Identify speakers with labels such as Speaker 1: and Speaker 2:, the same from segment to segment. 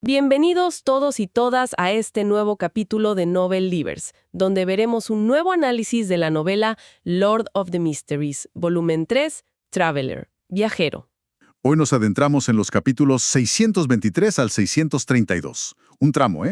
Speaker 1: Bienvenidos todos y todas a este nuevo capítulo de Novel Livers, donde veremos un nuevo análisis de la novela Lord of the Mysteries, volumen 3, Traveler, Viajero.
Speaker 2: Hoy nos adentramos en los capítulos 623 al 632. Un tramo,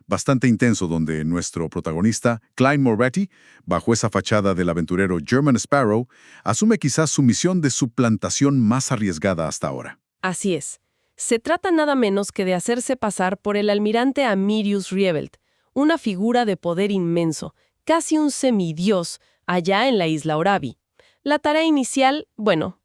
Speaker 2: bastante intenso donde nuestro protagonista, Clyde Moretty, bajo esa fachada del aventurero German Sparrow, asume quizás su misión de suplantación más arriesgada hasta ahora.
Speaker 1: Así es. Se trata nada menos que de hacerse pasar por el almirante Amirius Rievelt, una figura de poder inmenso, casi un semidios, allá en la isla Oravi. La tarea inicial,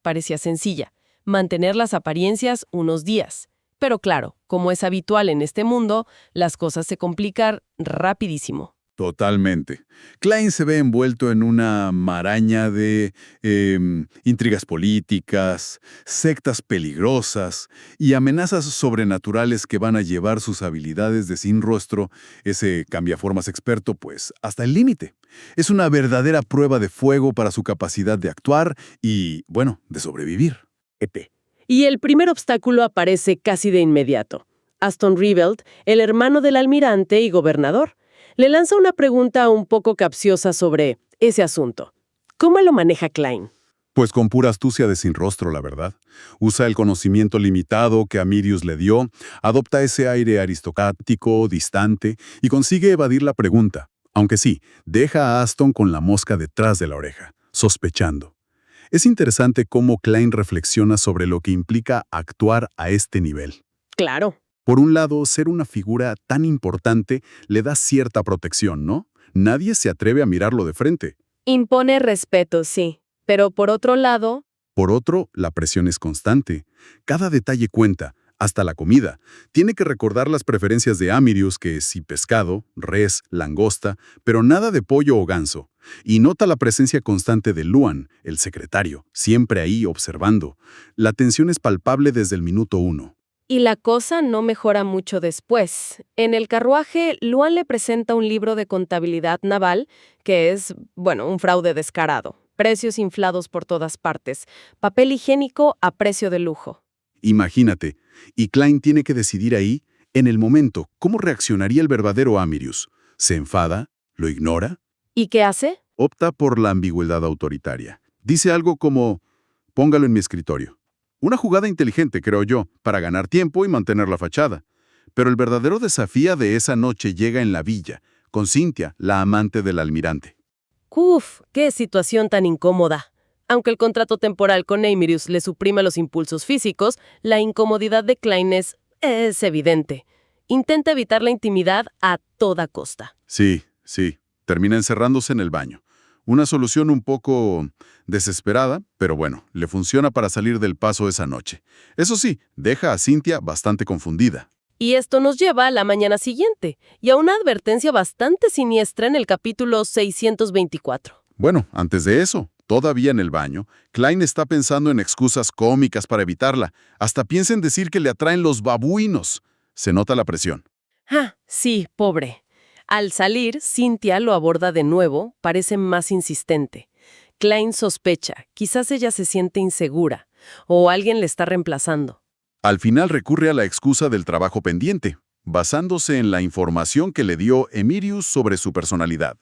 Speaker 1: parecía sencilla: mantener las apariencias unos días. Pero claro, como es habitual en este mundo, las cosas se complican rapidísimo.
Speaker 2: Totalmente. Klein se ve envuelto en una maraña de intrigas políticas, sectas peligrosas y amenazas sobrenaturales que van a llevar sus habilidades de sin rostro, ese cambiaformas experto, pues hasta el límite. Es una verdadera prueba de fuego para su capacidad de actuar y, de sobrevivir.
Speaker 1: Y el primer obstáculo aparece casi de inmediato. Aston Rievelt, el hermano del almirante y gobernador, le lanza una pregunta un poco capciosa sobre ese asunto. ¿Cómo lo maneja Klein?
Speaker 2: Pues con pura astucia de sin rostro, la verdad. Usa el conocimiento limitado que Amirius le dio, adopta ese aire aristocrático, distante, y consigue evadir la pregunta. Aunque sí, deja a Aston con la mosca detrás de la oreja, sospechando. Es interesante cómo Klein reflexiona sobre lo que implica actuar a este nivel.
Speaker 1: Claro.
Speaker 2: Por un lado, ser una figura tan importante le da cierta protección, ¿no? Nadie se atreve a mirarlo de frente.
Speaker 1: Impone respeto, sí. Pero por otro lado...
Speaker 2: Por otro, la presión es constante. Cada detalle cuenta, hasta la comida. Tiene que recordar las preferencias de Amirius, que sí pescado, res, langosta, pero nada de pollo o ganso. Y nota la presencia constante de Luan, el secretario, siempre ahí observando. La tensión es palpable desde el minuto 1.
Speaker 1: Y la cosa no mejora mucho después. En el carruaje, Luan le presenta un libro de contabilidad naval que es, un fraude descarado. Precios inflados por todas partes. Papel higiénico a precio de lujo.
Speaker 2: Imagínate, y Klein tiene que decidir ahí, en el momento, cómo reaccionaría el verdadero Amirius. ¿Se enfada? ¿Lo ignora?
Speaker 1: ¿Y qué hace?
Speaker 2: Opta por la ambigüedad autoritaria. Dice algo como, póngalo en mi escritorio. Una jugada inteligente, creo yo, para ganar tiempo y mantener la fachada. Pero el verdadero desafío de esa noche llega en la villa, con Cynthia, la amante del almirante.
Speaker 1: ¡Uf! ¡Qué situación tan incómoda! Aunque el contrato temporal con Amirius le suprime los impulsos físicos, la incomodidad de Klein es evidente. Intenta evitar la intimidad a toda costa.
Speaker 2: Sí. Termina encerrándose en el baño. Una solución un poco desesperada, pero le funciona para salir del paso esa noche. Eso sí, deja a Cynthia bastante confundida.
Speaker 1: Y esto nos lleva a la mañana siguiente, y a una advertencia bastante siniestra en el capítulo 624.
Speaker 2: Antes de eso, todavía en el baño, Klein está pensando en excusas cómicas para evitarla. Hasta piensa en decir que le atraen los babuinos. Se nota la presión.
Speaker 1: Sí, pobre. Al salir, Cynthia lo aborda de nuevo, parece más insistente. Klein sospecha, quizás ella se siente insegura, o alguien le está reemplazando.
Speaker 2: Al final recurre a la excusa del trabajo pendiente, basándose en la información que le dio Amirius sobre su personalidad.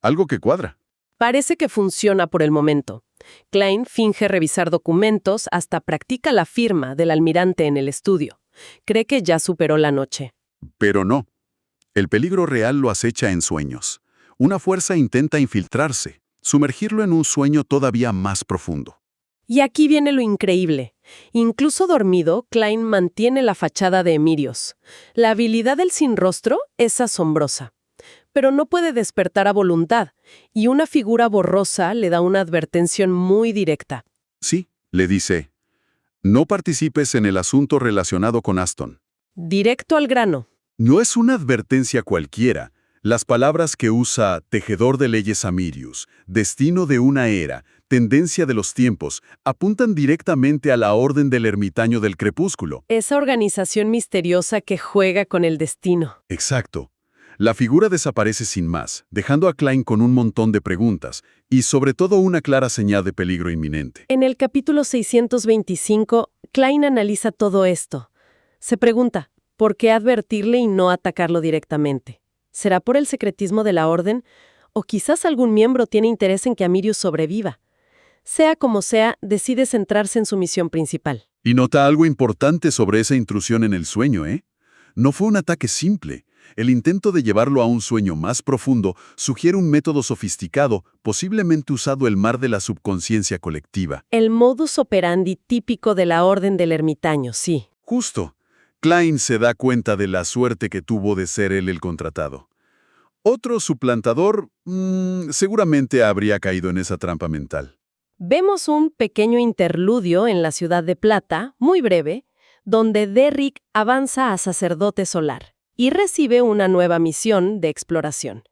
Speaker 2: Algo que cuadra.
Speaker 1: Parece que funciona por el momento. Klein finge revisar documentos, hasta practica la firma del almirante en el estudio. Cree que ya superó la noche.
Speaker 2: Pero no. El peligro real lo acecha en sueños. Una fuerza intenta infiltrarse, sumergirlo en un sueño todavía más profundo.
Speaker 1: Y aquí viene lo increíble. Incluso dormido, Klein mantiene la fachada de Amirius. La habilidad del sin rostro es asombrosa. Pero no puede despertar a voluntad, y una figura borrosa le da una advertencia muy directa.
Speaker 2: Sí, le dice, no participes en el asunto relacionado con Aston.
Speaker 1: Directo al grano.
Speaker 2: No es una advertencia cualquiera. Las palabras que usa tejedor de leyes Amirius, destino de una era, tendencia de los tiempos, apuntan directamente a la orden del ermitaño del crepúsculo.
Speaker 1: Esa organización misteriosa que juega con el destino.
Speaker 2: Exacto. La figura desaparece sin más, dejando a Klein con un montón de preguntas y sobre todo una clara señal de peligro inminente.
Speaker 1: En el capítulo 625, Klein analiza todo esto. Se pregunta, ¿Por qué advertirle y no atacarlo directamente? ¿Será por el secretismo de la orden? ¿O quizás algún miembro tiene interés en que Amirius sobreviva? Sea como sea, decide centrarse en su misión principal.
Speaker 2: Y nota algo importante sobre esa intrusión en el sueño, ¿eh? No fue un ataque simple. El intento de llevarlo a un sueño más profundo sugiere un método sofisticado, posiblemente usado el mar de la subconsciencia colectiva.
Speaker 1: El modus operandi típico de la Orden del Ermitaño, sí.
Speaker 2: Justo. Klein se da cuenta de la suerte que tuvo de ser él el contratado. Otro suplantador seguramente habría caído en esa trampa mental.
Speaker 1: Vemos un pequeño interludio en la ciudad de Plata, muy breve, donde Derrick avanza a sacerdote solar y recibe una nueva misión de exploración.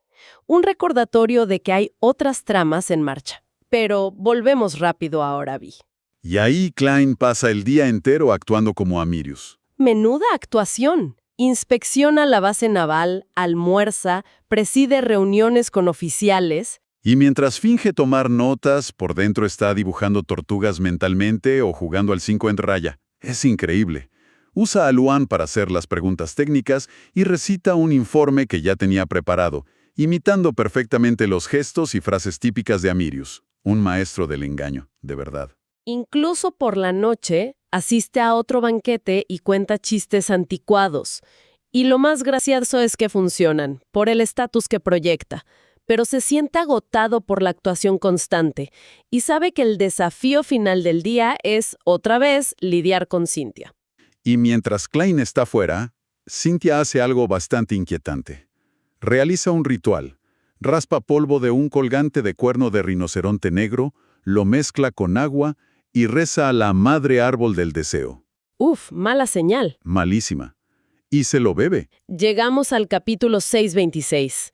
Speaker 1: Un recordatorio de que hay otras tramas en marcha. Pero volvemos rápido ahora, Vi.
Speaker 2: Y ahí Klein pasa el día entero actuando como Amirius.
Speaker 1: Menuda actuación. Inspecciona la base naval, almuerza, preside reuniones con oficiales.
Speaker 2: Y mientras finge tomar notas, por dentro está dibujando tortugas mentalmente o jugando al 5 en raya. Es increíble. Usa a Luan para hacer las preguntas técnicas y recita un informe que ya tenía preparado, imitando perfectamente los gestos y frases típicas de Amirius. Un maestro del engaño, de verdad.
Speaker 1: Incluso por la noche, asiste a otro banquete y cuenta chistes anticuados. Y lo más gracioso es que funcionan, por el estatus que proyecta. Pero se siente agotado por la actuación constante y sabe que el desafío final del día es, otra vez, lidiar con Cynthia.
Speaker 2: Y mientras Klein está fuera, Cynthia hace algo bastante inquietante. Realiza un ritual. Raspa polvo de un colgante de cuerno de rinoceronte negro, lo mezcla con agua y reza a la madre árbol del deseo.
Speaker 1: Uf, mala señal.
Speaker 2: Malísima. Y se lo bebe.
Speaker 1: Llegamos al capítulo 626.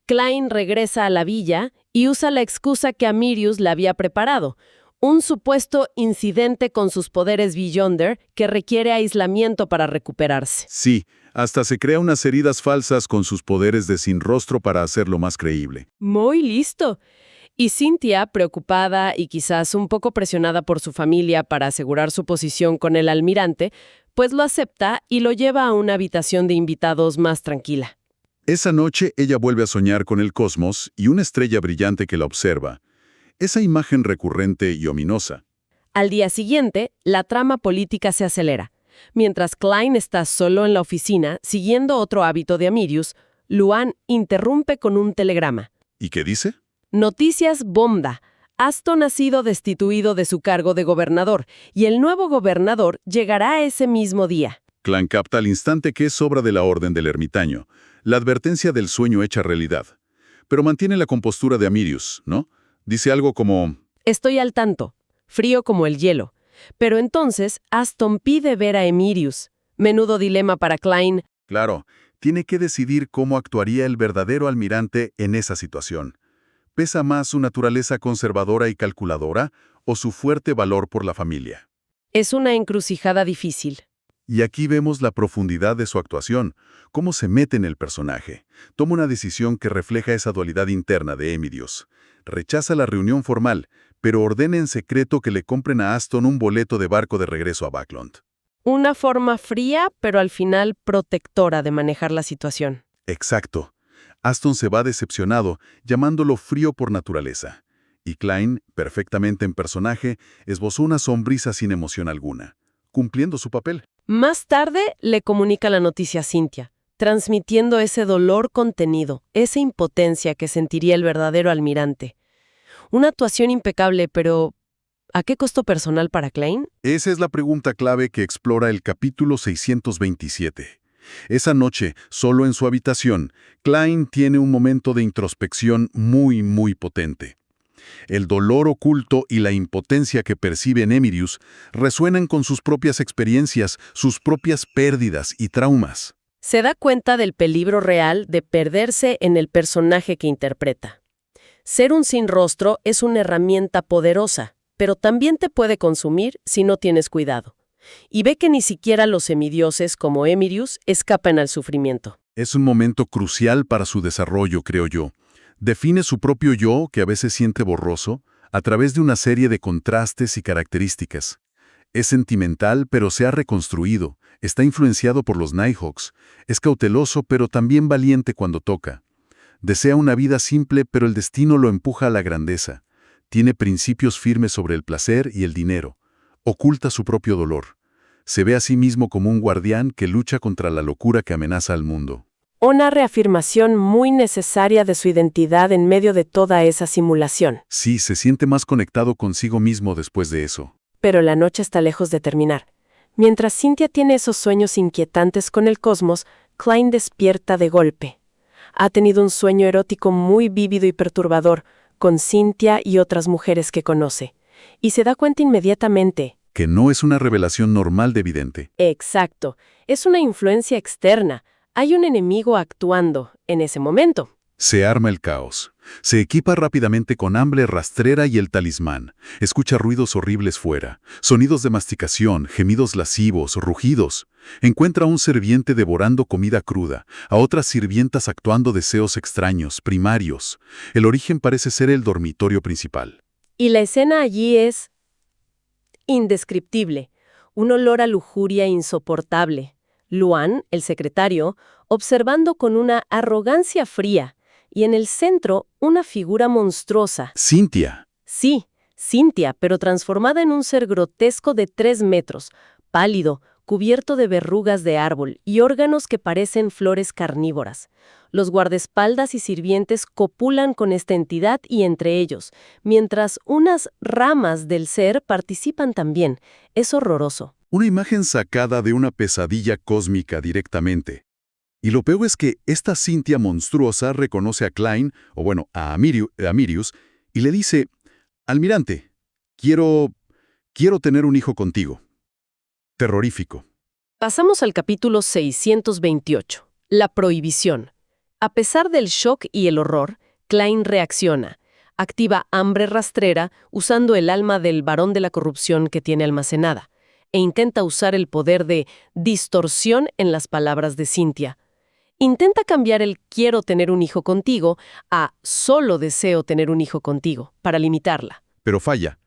Speaker 1: Klein regresa a la villa y usa la excusa que Amirius le había preparado, un supuesto incidente con sus poderes Beyonder que requiere aislamiento para recuperarse.
Speaker 2: Sí, hasta se crea unas heridas falsas con sus poderes de sin rostro para hacerlo más creíble.
Speaker 1: Muy listo. Y Cynthia, preocupada y quizás un poco presionada por su familia para asegurar su posición con el almirante, pues lo acepta y lo lleva a una habitación de invitados más tranquila.
Speaker 2: Esa noche ella vuelve a soñar con el cosmos y una estrella brillante que la observa. Esa imagen recurrente y ominosa.
Speaker 1: Al día siguiente, la trama política se acelera. Mientras Klein está solo en la oficina, siguiendo otro hábito de Amirius, Luan interrumpe con un telegrama.
Speaker 2: ¿Y qué dice?
Speaker 1: Noticias bomba. Aston ha sido destituido de su cargo de gobernador y el nuevo gobernador llegará ese mismo día.
Speaker 2: Klein capta al instante que es obra de la Orden del Ermitaño, la advertencia del sueño hecha realidad. Pero mantiene la compostura de Amirius, ¿no? Dice algo como:
Speaker 1: Estoy al tanto, frío como el hielo. Pero entonces Aston pide ver a Amirius. Menudo dilema para Klein.
Speaker 2: Claro, tiene que decidir cómo actuaría el verdadero almirante en esa situación. ¿Pesa más su naturaleza conservadora y calculadora o su fuerte valor por la familia?
Speaker 1: Es una encrucijada difícil.
Speaker 2: Y aquí vemos la profundidad de su actuación, cómo se mete en el personaje. Toma una decisión que refleja esa dualidad interna de Amirius. Rechaza la reunión formal, pero ordena en secreto que le compren a Aston un boleto de barco de regreso a Backlund.
Speaker 1: Una forma fría, pero al final protectora de manejar la situación.
Speaker 2: Exacto. Aston se va decepcionado, llamándolo frío por naturaleza. Y Klein, perfectamente en personaje, esbozó una sonrisa sin emoción alguna, cumpliendo su papel.
Speaker 1: Más tarde le comunica la noticia a Cynthia, transmitiendo ese dolor contenido, esa impotencia que sentiría el verdadero almirante. Una actuación impecable, pero ¿a qué costo personal para Klein?
Speaker 2: Esa es la pregunta clave que explora el capítulo 627. Esa noche, solo en su habitación, Klein tiene un momento de introspección muy potente. El dolor oculto y la impotencia que percibe en Amirius resuenan con sus propias experiencias, sus propias pérdidas y traumas.
Speaker 1: Se da cuenta del peligro real de perderse en el personaje que interpreta. Ser un sin rostro es una herramienta poderosa, pero también te puede consumir si no tienes cuidado. Y ve que ni siquiera los semidioses como Amirius escapan al sufrimiento.
Speaker 2: Es un momento crucial para su desarrollo, creo yo. Define su propio yo, que a veces siente borroso, a través de una serie de contrastes y características. Es sentimental, pero se ha reconstruido. Está influenciado por los Nighthawks. Es cauteloso, pero también valiente cuando toca. Desea una vida simple, pero el destino lo empuja a la grandeza. Tiene principios firmes sobre el placer y el dinero. Oculta su propio dolor. Se ve a sí mismo como un guardián que lucha contra la locura que amenaza al mundo.
Speaker 1: Una reafirmación muy necesaria de su identidad en medio de toda esa simulación.
Speaker 2: Sí, se siente más conectado consigo mismo después de eso.
Speaker 1: Pero la noche está lejos de terminar. Mientras Cynthia tiene esos sueños inquietantes con el cosmos, Klein despierta de golpe. Ha tenido un sueño erótico muy vívido y perturbador, con Cynthia y otras mujeres que conoce. Y se da cuenta inmediatamente.
Speaker 2: Que no es una revelación normal de vidente.
Speaker 1: Exacto. Es una influencia externa. Hay un enemigo actuando en ese momento.
Speaker 2: Se arma el caos. Se equipa rápidamente con hambre rastrera y el talismán. Escucha ruidos horribles fuera, sonidos de masticación, gemidos lascivos, rugidos. Encuentra a un sirviente devorando comida cruda, a otras sirvientas actuando deseos extraños, primarios. El origen parece ser el dormitorio principal.
Speaker 1: Y la escena allí es indescriptible. Un olor a lujuria insoportable. Luan, el secretario, observando con una arrogancia fría. Y en el centro, una figura monstruosa.
Speaker 2: Cynthia.
Speaker 1: Sí, Cynthia, pero transformada en un ser grotesco de 3 metros, pálido, cubierto de verrugas de árbol y órganos que parecen flores carnívoras. Los guardaespaldas y sirvientes copulan con esta entidad y entre ellos, mientras unas ramas del ser participan también. Es horroroso.
Speaker 2: Una imagen sacada de una pesadilla cósmica directamente. Y lo peor es que esta Cynthia monstruosa reconoce a Klein, o bueno, a Mirius, y le dice: «Almirante, quiero tener un hijo contigo». Terrorífico.
Speaker 1: Pasamos al capítulo 628, la prohibición. A pesar del shock y el horror, Klein reacciona. Activa hambre rastrera usando el alma del varón de la corrupción que tiene almacenada, e intenta usar el poder de distorsión en las palabras de Cynthia. Intenta cambiar el «quiero tener un hijo contigo» a «solo deseo tener un hijo contigo», para limitarla.
Speaker 2: Pero falla.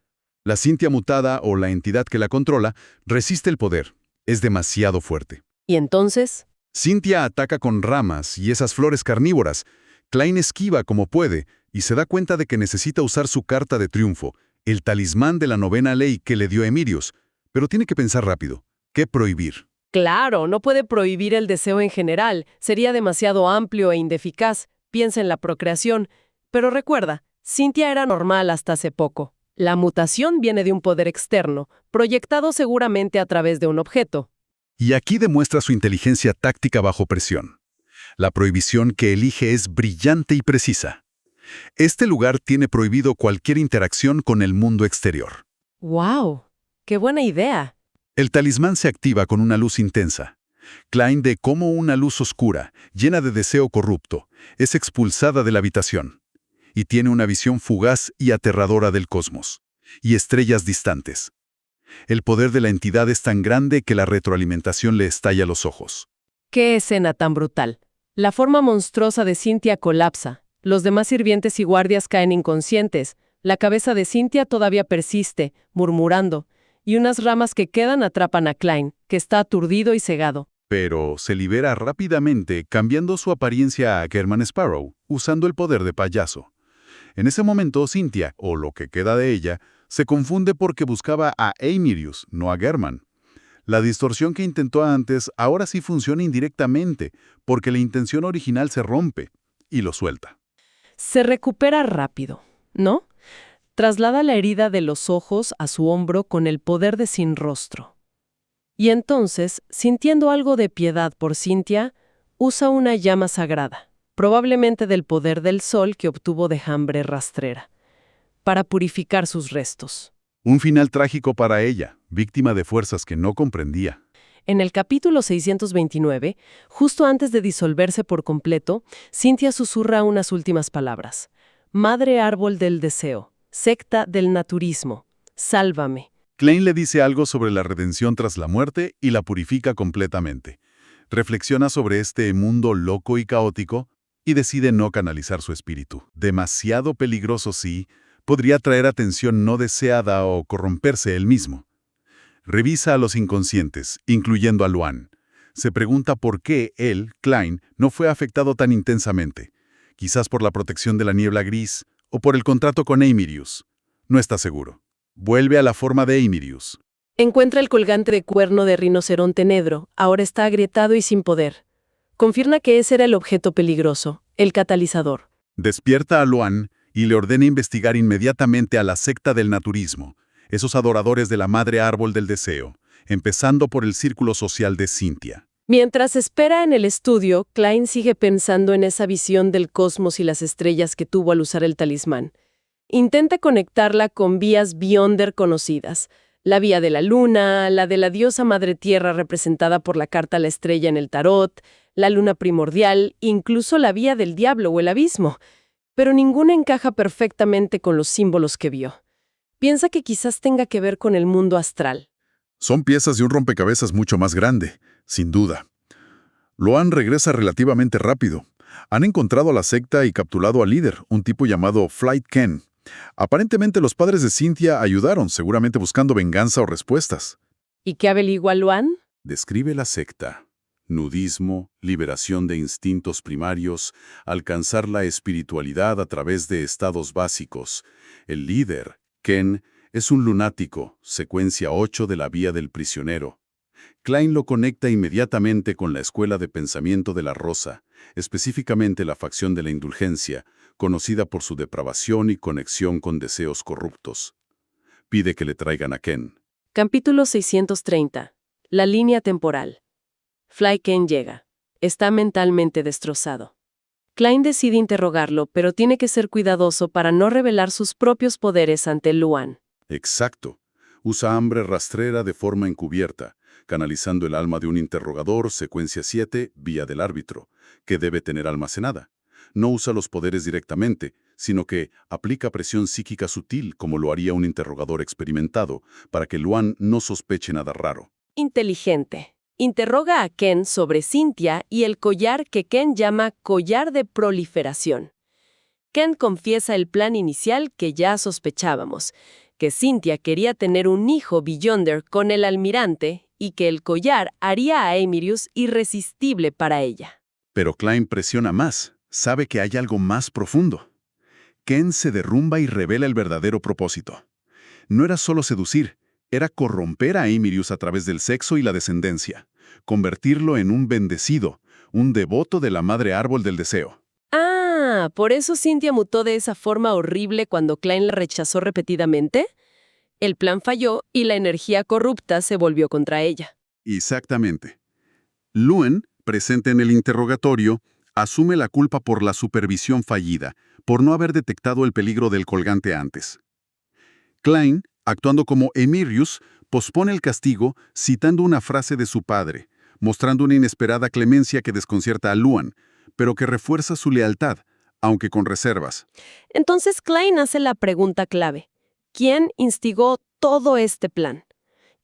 Speaker 2: La Cynthia mutada, o la entidad que la controla, resiste el poder. Es demasiado fuerte.
Speaker 1: ¿Y entonces?
Speaker 2: Cynthia ataca con ramas y esas flores carnívoras. Klein esquiva como puede y se da cuenta de que necesita usar su carta de triunfo, el talismán de la 9ª ley que le dio Emirius. Pero tiene que pensar rápido. ¿Qué prohibir?
Speaker 1: Claro, no puede prohibir el deseo en general. Sería demasiado amplio e ineficaz. Piensa en la procreación. Pero recuerda, Cynthia era normal hasta hace poco. La mutación viene de un poder externo, proyectado seguramente a través de un objeto.
Speaker 2: Y aquí demuestra su inteligencia táctica bajo presión. La prohibición que elige es brillante y precisa. Este lugar tiene prohibido cualquier interacción con el mundo exterior.
Speaker 1: ¡Wow! ¡Qué buena idea!
Speaker 2: El talismán se activa con una luz intensa. Klein ve cómo una luz oscura, llena de deseo corrupto, es expulsada de la habitación. Y tiene una visión fugaz y aterradora del cosmos. Y estrellas distantes. El poder de la entidad es tan grande que la retroalimentación le estalla los ojos.
Speaker 1: ¡Qué escena tan brutal! La forma monstruosa de Cynthia colapsa. Los demás sirvientes y guardias caen inconscientes. La cabeza de Cynthia todavía persiste, murmurando. Y unas ramas que quedan atrapan a Klein, que está aturdido y cegado.
Speaker 2: Pero se libera rápidamente, cambiando su apariencia a German Sparrow, usando el poder de payaso. En ese momento, Cynthia, o lo que queda de ella, se confunde porque buscaba a Emirius, no a German. La distorsión que intentó antes ahora sí funciona indirectamente, porque la intención original se rompe y lo suelta.
Speaker 1: Se recupera rápido, ¿no? Traslada la herida de los ojos a su hombro con el poder de Sin Rostro. Y entonces, sintiendo algo de piedad por Cynthia, usa una llama sagrada, probablemente del poder del sol que obtuvo de hambre rastrera, para purificar sus restos.
Speaker 2: Un final trágico para ella, víctima de fuerzas que no comprendía.
Speaker 1: En el capítulo 629, justo antes de disolverse por completo, Cynthia susurra unas últimas palabras. Madre árbol del deseo, secta del naturismo, sálvame.
Speaker 2: Klein le dice algo sobre la redención tras la muerte y la purifica completamente. Reflexiona sobre este mundo loco y caótico y decide no canalizar su espíritu. Demasiado peligroso, sí, podría traer atención no deseada o corromperse él mismo. Revisa a los inconscientes, incluyendo a Luan. Se pregunta por qué él, Klein, no fue afectado tan intensamente. Quizás por la protección de la niebla gris o por el contrato con Eimirius. No está seguro. Vuelve a la forma de Eimirius.
Speaker 1: Encuentra el colgante de cuerno de rinoceronte negro, ahora está agrietado y sin poder. Confirma que ese era el objeto peligroso, el catalizador.
Speaker 2: Despierta a Luan y le ordena investigar inmediatamente a la secta del naturismo, esos adoradores de la madre árbol del deseo, empezando por el círculo social de Cynthia.
Speaker 1: Mientras espera en el estudio, Klein sigue pensando en esa visión del cosmos y las estrellas que tuvo al usar el talismán. Intenta conectarla con vías Beyonder conocidas, la vía de la luna, la de la diosa madre tierra representada por la carta a la estrella en el tarot, la luna primordial, incluso la vía del diablo o el abismo, pero ninguna encaja perfectamente con los símbolos que vio. Piensa que quizás tenga que ver con el mundo astral.
Speaker 2: Son piezas de un rompecabezas mucho más grande, sin duda. Luan regresa relativamente rápido. Han encontrado a la secta y capturado al líder, un tipo llamado Flight Ken. Aparentemente los padres de Cynthia ayudaron, seguramente buscando venganza o respuestas.
Speaker 1: ¿Y qué averigua Luan?
Speaker 2: Describe la secta. Nudismo, liberación de instintos primarios, alcanzar la espiritualidad a través de estados básicos. El líder, Ken, es un lunático, secuencia 8 de la vía del prisionero. Klein lo conecta inmediatamente con la escuela de pensamiento de la Rosa, específicamente la facción de la indulgencia, conocida por su depravación y conexión con deseos corruptos. Pide que le traigan a Ken.
Speaker 1: Capítulo 630. La línea temporal. Fly Ken llega. Está mentalmente destrozado. Klein decide interrogarlo, pero tiene que ser cuidadoso para no revelar sus propios poderes ante Luan.
Speaker 2: Exacto. Usa hambre rastrera de forma encubierta, canalizando el alma de un interrogador, secuencia 7, vía del árbitro, que debe tener almacenada. No usa los poderes directamente, sino que aplica presión psíquica sutil como lo haría un interrogador experimentado, para que Luan no sospeche nada raro.
Speaker 1: Inteligente. Interroga a Ken sobre Cynthia y el collar que Ken llama collar de proliferación. Ken confiesa el plan inicial que ya sospechábamos, que Cynthia quería tener un hijo Beyonder con el almirante y que el collar haría a Eimirius irresistible para ella.
Speaker 2: Pero Klein presiona más. Sabe que hay algo más profundo. Ken se derrumba y revela el verdadero propósito. No era solo seducir, era corromper a Eimirius a través del sexo y la descendencia, convertirlo en un bendecido, un devoto de la madre árbol del deseo.
Speaker 1: Ah, ¿por eso Cynthia mutó de esa forma horrible cuando Klein la rechazó repetidamente? El plan falló y la energía corrupta se volvió contra ella.
Speaker 2: Exactamente. Luan, presente en el interrogatorio, asume la culpa por la supervisión fallida, por no haber detectado el peligro del colgante antes. Klein, actuando como Eimirius, pospone el castigo citando una frase de su padre, mostrando una inesperada clemencia que desconcierta a Luan, pero que refuerza su lealtad, aunque con reservas.
Speaker 1: Entonces Klein hace la pregunta clave. ¿Quién instigó todo este plan?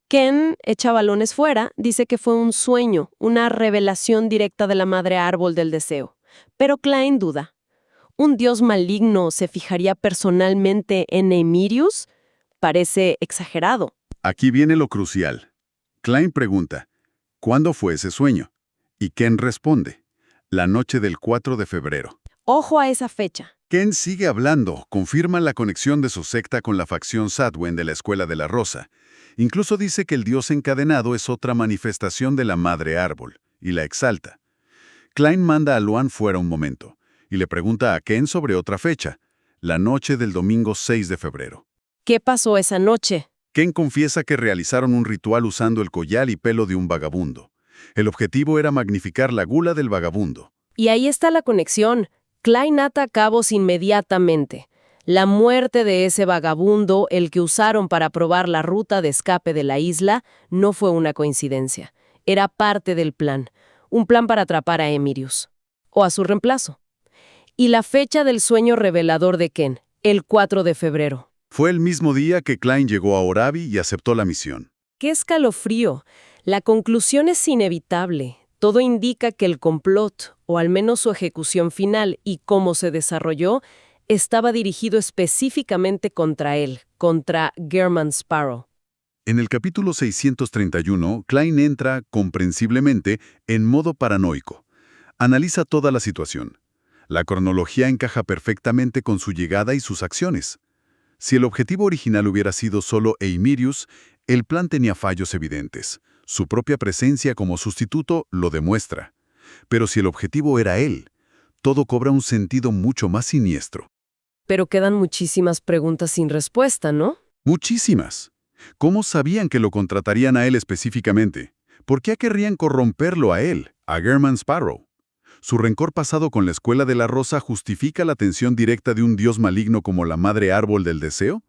Speaker 1: Ken echa balones fuera, dice que fue un sueño, una revelación directa de la madre árbol del deseo. Pero Klein duda. ¿Un dios maligno se fijaría personalmente en Eimirius? Parece exagerado.
Speaker 2: Aquí viene lo crucial. Klein pregunta, ¿cuándo fue ese sueño? Y Ken responde, la noche del 4 de febrero.
Speaker 1: Ojo a esa fecha.
Speaker 2: Ken sigue hablando, confirma la conexión de su secta con la facción Sadwen de la Escuela de la Rosa. Incluso dice que el dios encadenado es otra manifestación de la madre árbol, y la exalta. Klein manda a Luan fuera un momento, y le pregunta a Ken sobre otra fecha, la noche del domingo 6 de febrero.
Speaker 1: ¿Qué pasó esa noche?
Speaker 2: Ken confiesa que realizaron un ritual usando el collar y pelo de un vagabundo. El objetivo era magnificar la gula del vagabundo.
Speaker 1: Y ahí está la conexión. Klein ata cabos inmediatamente. La muerte de ese vagabundo, el que usaron para probar la ruta de escape de la isla, no fue una coincidencia. Era parte del plan. Un plan para atrapar a Eimirius. O a su reemplazo. Y la fecha del sueño revelador de Ken, el 4 de febrero.
Speaker 2: Fue el mismo día que Klein llegó a Oravi y aceptó la misión.
Speaker 1: ¡Qué escalofrío! La conclusión es inevitable. Todo indica que el complot, o al menos su ejecución final y cómo se desarrolló, estaba dirigido específicamente contra él, contra German Sparrow.
Speaker 2: En el capítulo 631, Klein entra, comprensiblemente, en modo paranoico. Analiza toda la situación. La cronología encaja perfectamente con su llegada y sus acciones. Si el objetivo original hubiera sido solo Eimirius, el plan tenía fallos evidentes. Su propia presencia como sustituto lo demuestra. Pero si el objetivo era él, todo cobra un sentido mucho más siniestro.
Speaker 1: Pero quedan muchísimas preguntas sin respuesta, ¿no?
Speaker 2: Muchísimas. ¿Cómo sabían que lo contratarían a él específicamente? ¿Por qué querrían corromperlo a él, a German Sparrow? Su rencor pasado con la Escuela de la Rosa justifica la atención directa de un dios maligno como la Madre Árbol del Deseo.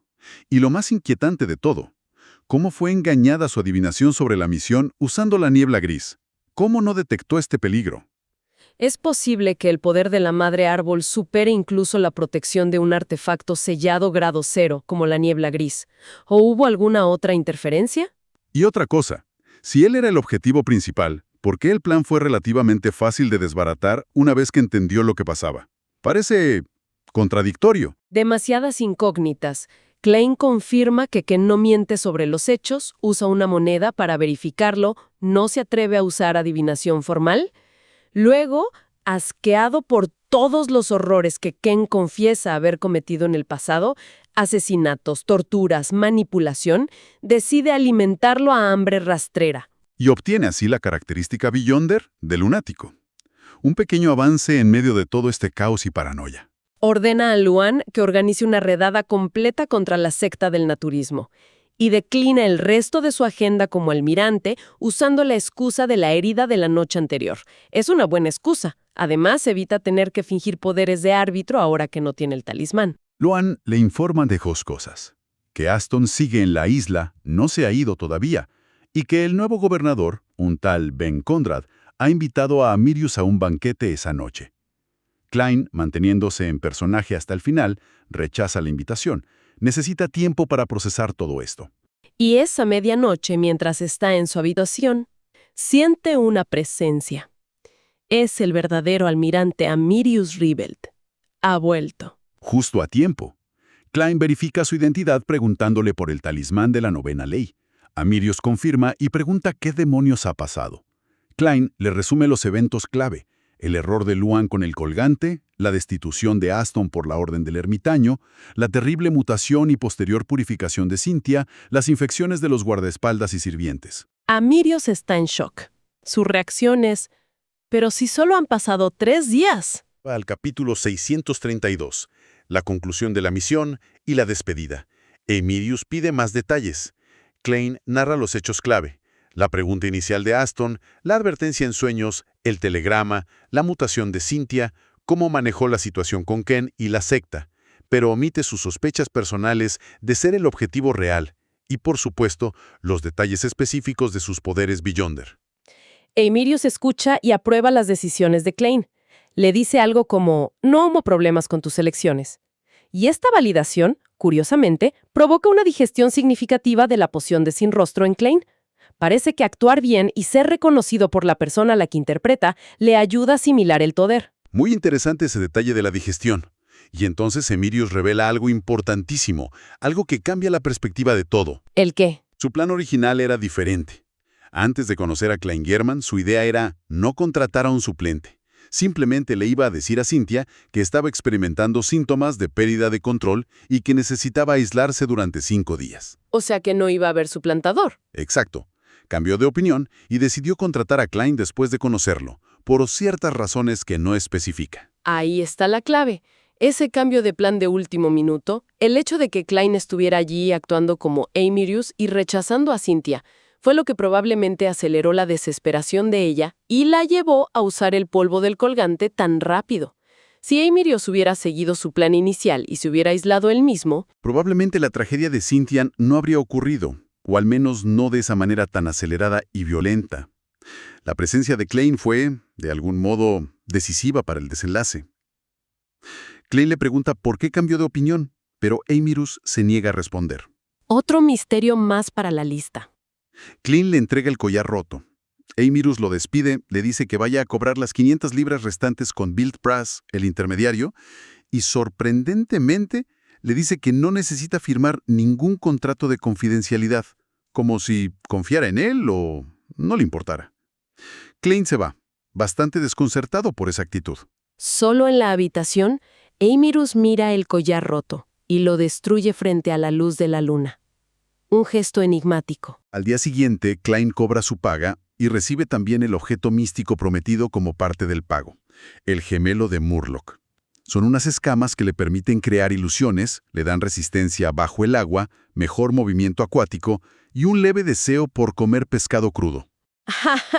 Speaker 2: Y lo más inquietante de todo, ¿cómo fue engañada su adivinación sobre la misión usando la niebla gris? ¿Cómo no detectó este peligro?
Speaker 1: ¿Es posible que el poder de la Madre Árbol supere incluso la protección de un artefacto sellado grado 0, como la niebla gris? ¿O hubo alguna otra interferencia?
Speaker 2: Y otra cosa, si él era el objetivo principal, ¿por qué el plan fue relativamente fácil de desbaratar una vez que entendió lo que pasaba? Parece contradictorio.
Speaker 1: Demasiadas incógnitas. Klein confirma que Ken no miente sobre los hechos, usa una moneda para verificarlo, no se atreve a usar adivinación formal. Luego, asqueado por todos los horrores que Ken confiesa haber cometido en el pasado, asesinatos, torturas, manipulación, decide alimentarlo a hambre rastrera.
Speaker 2: Y obtiene así la característica Beyonder de lunático. Un pequeño avance en medio de todo este caos y paranoia.
Speaker 1: Ordena a Luan que organice una redada completa contra la secta del naturismo y declina el resto de su agenda como almirante usando la excusa de la herida de la noche anterior. Es una buena excusa. Además, evita tener que fingir poderes de árbitro ahora que no tiene el talismán.
Speaker 2: Luan le informa de dos cosas. Que Aston sigue en la isla, no se ha ido todavía, y que el nuevo gobernador, un tal Ben Conrad, ha invitado a Mirius a un banquete esa noche. Klein, manteniéndose en personaje hasta el final, rechaza la invitación. Necesita tiempo para procesar todo esto.
Speaker 1: Y esa medianoche, mientras está en su habitación, siente una presencia. Es el verdadero almirante Amirius Rivelt. Ha vuelto.
Speaker 2: Justo a tiempo. Klein verifica su identidad preguntándole por el talismán de la novena ley. Amirius confirma y pregunta qué demonios ha pasado. Klein le resume los eventos clave: el error de Luan con el colgante, la destitución de Aston por la Orden del Ermitaño, la terrible mutación y posterior purificación de Cynthia, las infecciones de los guardaespaldas y sirvientes.
Speaker 1: Amirius está en shock. Su reacción es: «Pero si solo han pasado 3 días».
Speaker 3: Al capítulo 632, la conclusión de la misión y la despedida. Emirius pide más detalles. Klein narra los hechos clave: la pregunta inicial de Aston, la advertencia en sueños, el telegrama, la mutación de Cynthia, cómo manejó la situación con Ken y la secta, pero omite sus sospechas personales de ser el objetivo real y, por supuesto, los detalles específicos de sus poderes Beyonder.
Speaker 1: Emirius escucha y aprueba las decisiones de Klein. Le dice algo como: «No hubo problemas con tus elecciones». Y esta validación, curiosamente, provoca una digestión significativa de la poción de Sin Rostro en Klein. Parece que actuar bien y ser reconocido por la persona a la que interpreta le ayuda a asimilar el poder.
Speaker 3: Muy interesante ese detalle de la digestión. Y entonces Emirius revela algo importantísimo, algo que cambia la perspectiva de todo.
Speaker 1: ¿El qué?
Speaker 3: Su plan original era diferente. Antes de conocer a Klein German, su idea era no contratar a un suplente. Simplemente le iba a decir a Cynthia que estaba experimentando síntomas de pérdida de control y que necesitaba aislarse durante 5 días.
Speaker 1: O sea que no iba a haber suplantador.
Speaker 3: Exacto. Cambió de opinión y decidió contratar a Klein después de conocerlo, por ciertas razones que no especifica.
Speaker 1: Ahí está la clave. Ese cambio de plan de último minuto, el hecho de que Klein estuviera allí actuando como Emirius y rechazando a Cynthia, fue lo que probablemente aceleró la desesperación de ella y la llevó a usar el polvo del colgante tan rápido. Si Emirius hubiera seguido su plan inicial y se hubiera aislado él mismo,
Speaker 3: probablemente la tragedia de Cynthia no habría ocurrido, o al menos no de esa manera tan acelerada y violenta. La presencia de Klein fue, de algún modo, decisiva para el desenlace. Klein le pregunta por qué cambió de opinión, pero Emirius se niega a responder.
Speaker 1: Otro misterio más para la lista.
Speaker 3: Klein le entrega el collar roto. Emirius lo despide, le dice que vaya a cobrar las 500 libras restantes con Bild Prass, el intermediario, y sorprendentemente le dice que no necesita firmar ningún contrato de confidencialidad.
Speaker 2: como si confiara en él o no le importara. Klein se va, bastante desconcertado por esa actitud.
Speaker 1: Solo en la habitación, Eimirus mira el collar roto y lo destruye frente a la luz de la luna. Un gesto enigmático.
Speaker 2: Al día siguiente, Klein cobra su paga y recibe también el objeto místico prometido como parte del pago, el gemelo de Murloc. Son unas escamas que le permiten crear ilusiones, le dan resistencia bajo el agua, mejor movimiento acuático y un leve deseo por comer pescado crudo.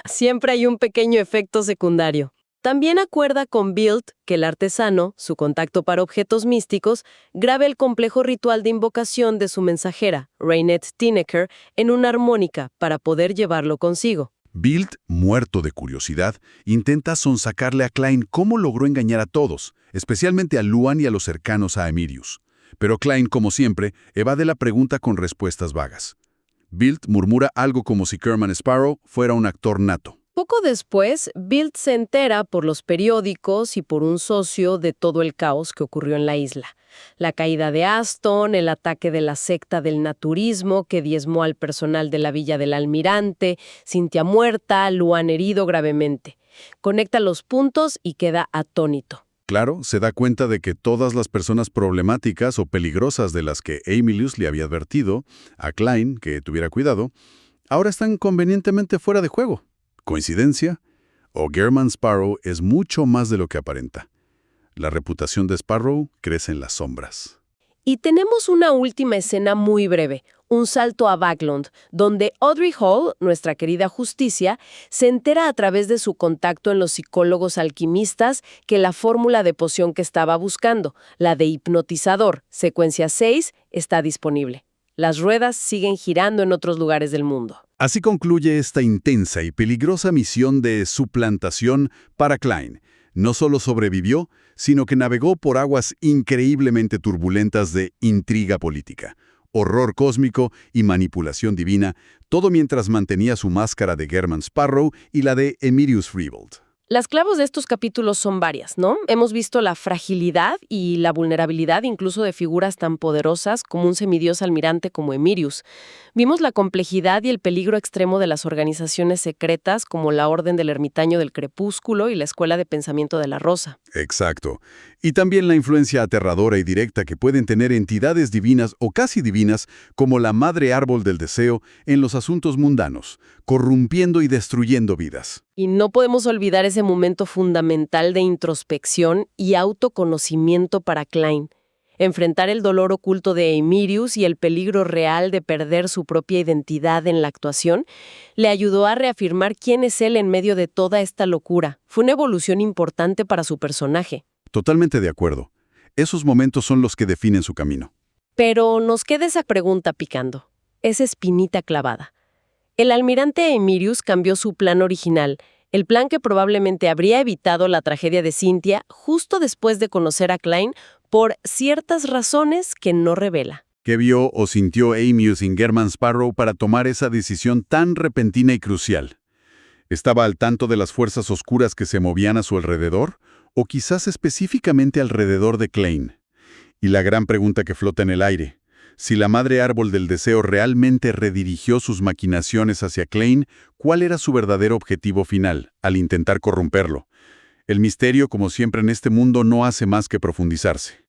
Speaker 1: Siempre hay un pequeño efecto secundario. También acuerda con Bild que el artesano, su contacto para objetos místicos, grabe el complejo ritual de invocación de su mensajera, Reinette Tinecker, en una armónica para poder llevarlo consigo.
Speaker 2: Bild, muerto de curiosidad, intenta sonsacarle a Klein cómo logró engañar a todos, especialmente a Luan y a los cercanos a Emirius. Pero Klein, como siempre, evade la pregunta con respuestas vagas. Bild murmura algo como si Kerman Sparrow fuera un actor nato.
Speaker 1: Poco después, Bild se entera por los periódicos y por un socio de todo el caos que ocurrió en la isla. La caída de Aston, el ataque de la secta del naturismo que diezmó al personal de la Villa del Almirante, Cynthia muerta, Luan herido gravemente. Conecta los puntos y queda atónito.
Speaker 2: Claro, se da cuenta de que todas las personas problemáticas o peligrosas de las que Emilius le había advertido a Klein que tuviera cuidado, ahora están convenientemente fuera de juego. ¿Coincidencia? ¿O Kerman Sparrow es mucho más de lo que aparenta? La reputación de Sparrow crece en las sombras.
Speaker 1: Y tenemos una última escena muy breve, un salto a Backland, donde Audrey Hall, nuestra querida Justicia, se entera a través de su contacto en los psicólogos alquimistas que la fórmula de poción que estaba buscando, la de hipnotizador, secuencia 6, está disponible. Las ruedas siguen girando en otros lugares del mundo.
Speaker 2: Así concluye esta intensa y peligrosa misión de suplantación para Klein. No solo sobrevivió, sino que navegó por aguas increíblemente turbulentas de intriga política, horror cósmico y manipulación divina, todo mientras mantenía su máscara de Kerman Sparrow y la de Emirius Revolt.
Speaker 1: Las claves de estos capítulos son varias, ¿no? Hemos visto la fragilidad y la vulnerabilidad incluso de figuras tan poderosas como un semidios almirante como Emirius. Vimos la complejidad y el peligro extremo de las organizaciones secretas como la Orden del Ermitaño del Crepúsculo y la Escuela de Pensamiento de la Rosa.
Speaker 2: Exacto. Y también la influencia aterradora y directa que pueden tener entidades divinas o casi divinas como la Madre Árbol del Deseo en los asuntos mundanos, corrompiendo y destruyendo vidas.
Speaker 1: Y no podemos olvidar ese momento fundamental de introspección y autoconocimiento para Klein. Enfrentar el dolor oculto de Emirius y el peligro real de perder su propia identidad en la actuación le ayudó a reafirmar quién es él en medio de toda esta locura. Fue una evolución importante para su personaje.
Speaker 2: Totalmente de acuerdo. Esos momentos son los que definen su camino.
Speaker 1: Pero nos queda esa pregunta picando, esa espinita clavada. El almirante Emirius cambió su plan original, el plan que probablemente habría evitado la tragedia de Cynthia justo después de conocer a Klein por ciertas razones que no revela.
Speaker 2: ¿Qué vio o sintió Emirius en Kerman Sparrow para tomar esa decisión tan repentina y crucial? ¿Estaba al tanto de las fuerzas oscuras que se movían a su alrededor? ¿O quizás específicamente alrededor de Klein? Y la gran pregunta que flota en el aire. Si la Madre Árbol del Deseo realmente redirigió sus maquinaciones hacia Klein, ¿cuál era su verdadero objetivo final al intentar corromperlo? El misterio, como siempre en este mundo, no hace más que profundizarse.